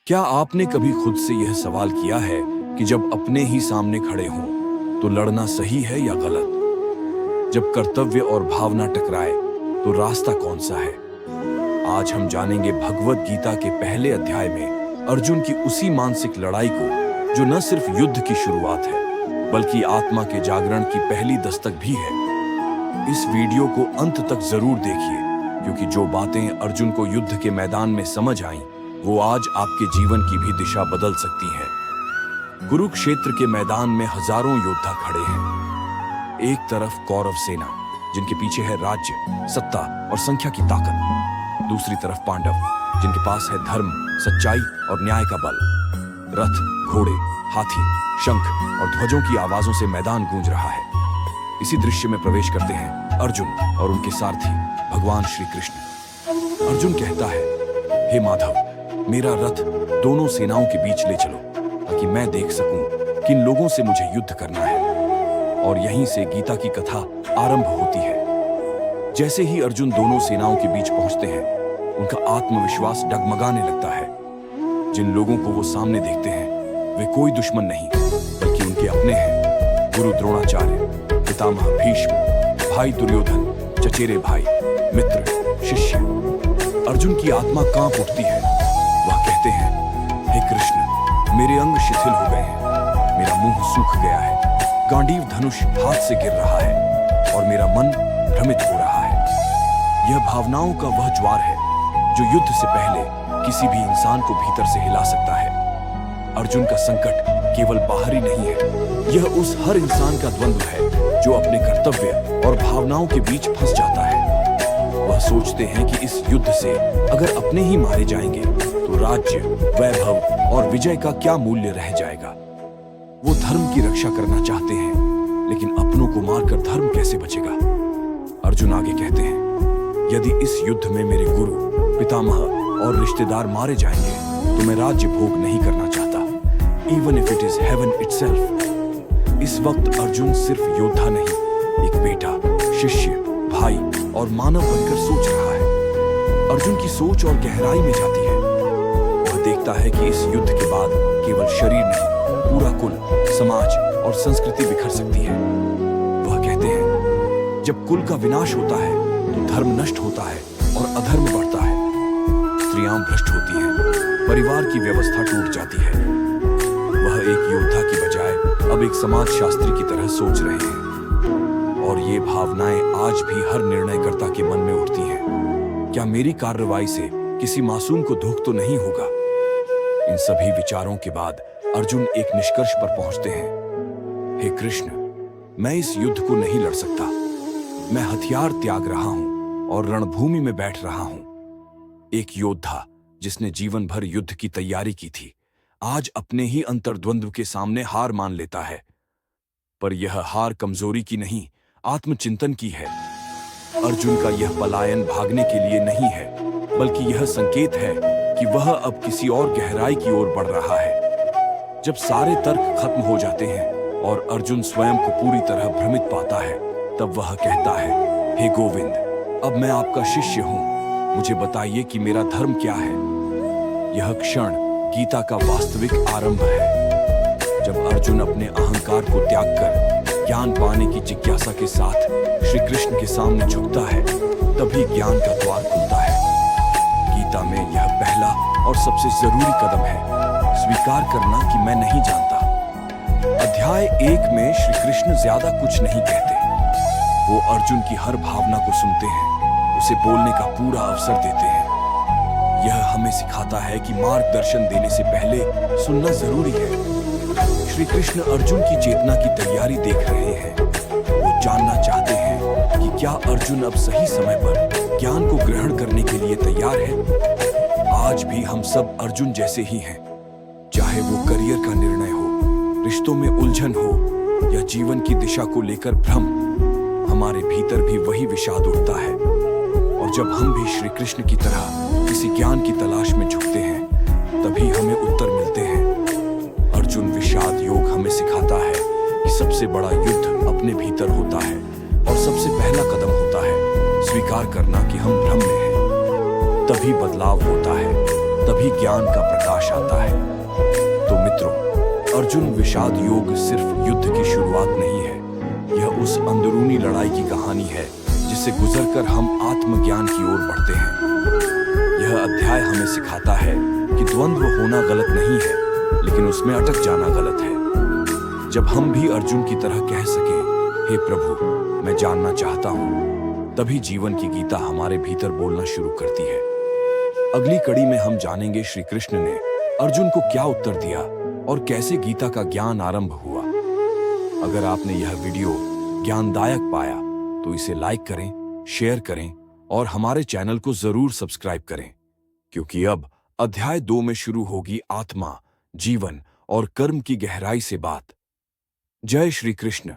क्या आपने कभी खुद से यह सवाल किया है कि जब अपने ही सामने खड़े हों तो लड़ना सही है या गलत? जब कर्तव्य और भावना टकराए तो रास्ता कौन सा है? आज हम जानेंगे भगवद गीता के पहले अध्याय में अर्जुन की उसी मानसिक लड़ाई को जो न सिर्फ युद्ध की शुरुआत है बल्कि आत्मा के जागरण की पहली दस्तक भी है। इस वीडियो को अंत तक जरूर देखिए, क्योंकि जो बातें अर्जुन को युद्ध के मैदान में समझ आईं वो आज आपके जीवन की भी दिशा बदल सकती है। कुरुक्षेत्र के मैदान में हजारों योद्धा खड़े हैं। एक तरफ कौरव सेना जिनके पीछे है राज्य, सत्ता और संख्या की ताकत। दूसरी तरफ पांडव जिनके पास है धर्म, सच्चाई और न्याय का बल। रथ, घोड़े, हाथी, शंख और ध्वजों की आवाजों से मैदान गूंज रहा है। इसी दृश्य में प्रवेश करते हैं अर्जुन और उनके सारथी भगवान श्री कृष्ण। अर्जुन कहता है, हे माधव, मेरा रथ दोनों सेनाओं के बीच ले चलो ताकि मैं देख सकूं किन लोगों से मुझे युद्ध करना है। और यहीं से गीता की कथा आरंभ होती है। जैसे ही अर्जुन दोनों सेनाओं के बीच पहुंचते हैं, उनका आत्मविश्वास डगमगाने लगता है। जिन लोगों को वो सामने देखते हैं वे कोई दुश्मन नहीं बल्कि उनके अपने हैं। गुरु द्रोणाचार्य, पितामह भीष्म, भाई दुर्योधन, चचेरे भाई, मित्र, शिष्य। अर्जुन की आत्मा कांप उठती है। वह कहते हैं, हे कृष्ण, मेरे अंग शिथिल हो गए हैं, मेरा मुंह सूख गया है, गांडीव धनुष हाथ से गिर रहा है और मेरा मन भ्रमित हो रहा है। यह भावनाओं का वह ज्वार है जो युद्ध से पहले किसी भी इंसान को भीतर से हिला सकता है। अर्जुन का संकट केवल बाहरी नहीं है, यह उस हर इंसान का द्वंद्व है जो अपने कर्तव्य और भावनाओं के बीच फंस जाता है। वह सोचते हैं कि इस युद्ध से अगर अपने ही मारे जाएंगे तो राज्य, वैभव और विजय का क्या मूल्य रह जाएगा। वो धर्म की रक्षा करना चाहते हैं, लेकिन अपनों को मारकर धर्म कैसे बचेगा? अर्जुन आगे कहते हैं, यदि इस युद्ध में मेरे गुरु, पितामह और रिश्तेदार मारे जाएंगे तो मैं राज्य भोग नहीं करना चाहता, even if it is heaven itself। इस वक्त अर्जुन सिर्फ योद्धा नहीं, एक बेटा, शिष्य, भाई और मानव बनकर सोच रहा है। अर्जुन की सोच और गहराई में जाती है। वह देखता है कि इस युद्ध के बाद केवल शरीर नहीं, पूरा कुल, समाज और संस्कृति बिखर सकती है। वह कहते हैं, जब कुल का विनाश होता है तो धर्म नष्ट होता है और अधर्म बढ़ता है। स्त्रियां भ्रष्ट होती हैं, परिवार की व्यवस्था टूट जाती है। वह एक योद्धा की बजाय अब एक समाजशास्त्री की तरह सोच रहे हैं। और ये भावनाएं आज भी हर निर्णयकर्ता के मन में उठती हैं। क्या मेरी कार्रवाई से किसी मासूम को दुख तो नहीं होगा? इन सभी विचारों के बाद अर्जुन एक निष्कर्ष पर पहुंचते हैं, हे कृष्ण, मैं इस युद्ध को नहीं लड़ सकता। मैं हथियार त्याग रहा हूं और रणभूमि में बैठ रहा हूं। एक योद्धा जिसने जीवन भर युद्ध की तैयारी की थी, आज अपने ही अंतर्द्वंद्व के सामने हार मान लेता है। पर यह हार कमजोरी की नहीं, आत्मचिंतन की है। अर्जुन का यह पलायन भागने के लिए नहीं है, बल्कि यह संकेत है कि वह अब किसी और गहराई की ओर बढ़ रहा है। जब सारे तर्क खत्म हो जाते हैं और अर्जुन स्वयं को पूरी तरह भ्रमित पाता है, तब वह कहता है, हे गोविंद, अब मैं आपका शिष्य हूं, मुझे बताइए कि मेरा धर्म क्या है। यह क्षण गीता का वास्तविक आरंभ है। जब अर्जुन अपने अहंकार को त्याग कर ज्ञान पाने की जिज्ञासा के साथ श्री कृष्ण के सामने झुकता है, तभी ज्ञान का द्वार खुलता है। गीता में यह पहला और सबसे जरूरी कदम है, स्वीकार करना कि मैं नहीं जानता। अध्याय 1 में श्री कृष्ण ज्यादा कुछ नहीं कहते। वो अर्जुन की हर भावना को सुनते हैं, उसे बोलने का पूरा अवसर देते हैं। यह हमें सिखाता है कि मार्गदर्शन देने से पहले सुनना जरूरी है। श्री कृष्ण अर्जुन की चेतना की तैयारी देख रहे हैं। वो जानना चाहते हैं कि क्या अर्जुन अब सही समय पर ज्ञान को ग्रहण करने के लिए तैयार है। आज भी हम सब अर्जुन जैसे ही हैं, चाहे वो करियर का निर्णय हो, रिश्तों में उलझन हो या जीवन की दिशा को लेकर भ्रम, हमारे भीतर भी वही विषाद उठता है। और जब हम भी श्री कृष्ण की तरह किसी ज्ञान की तलाश में झुकते हैं, तभी हमें उत्तर मिलते हैं। अर्जुन विषाद योग हमें सिखाता है कि सबसे बड़ा युद्ध अपने भीतर होता है और सबसे पहला कदम होता है स्वीकार करना कि हम भ्रम में हैं। तभी बदलाव होता है, तभी ज्ञान का प्रकाश आता है। अर्जुन विषाद योग सिर्फ युद्ध की शुरुआत नहीं है, यह उस अंदरूनी लड़ाई की कहानी है जिसे गुजरकर हम आत्मज्ञान की ओर बढ़ते हैं। यह अध्याय हमें सिखाता है कि द्वंद्व होना गलत नहीं है, लेकिन उसमें अटक जाना गलत है। जब हम भी अर्जुन की तरह कह सकें, हे प्रभु मैं जानना चाहता हूं, तभी जीवन की गीता हमारे भीतर बोलना शुरू करती है। अगली कड़ी में हम जानेंगे श्री कृष्ण ने अर्जुन को क्या उत्तर दिया और कैसे गीता का ज्ञान आरंभ हुआ। अगर आपने यह वीडियो ज्ञानदायक पाया तो इसे लाइक करें, शेयर करें और हमारे चैनल को जरूर सब्सक्राइब करें, क्योंकि अब अध्याय 2 में शुरू होगी आत्मा, जीवन और कर्म की गहराई से बात। जय श्री कृष्ण।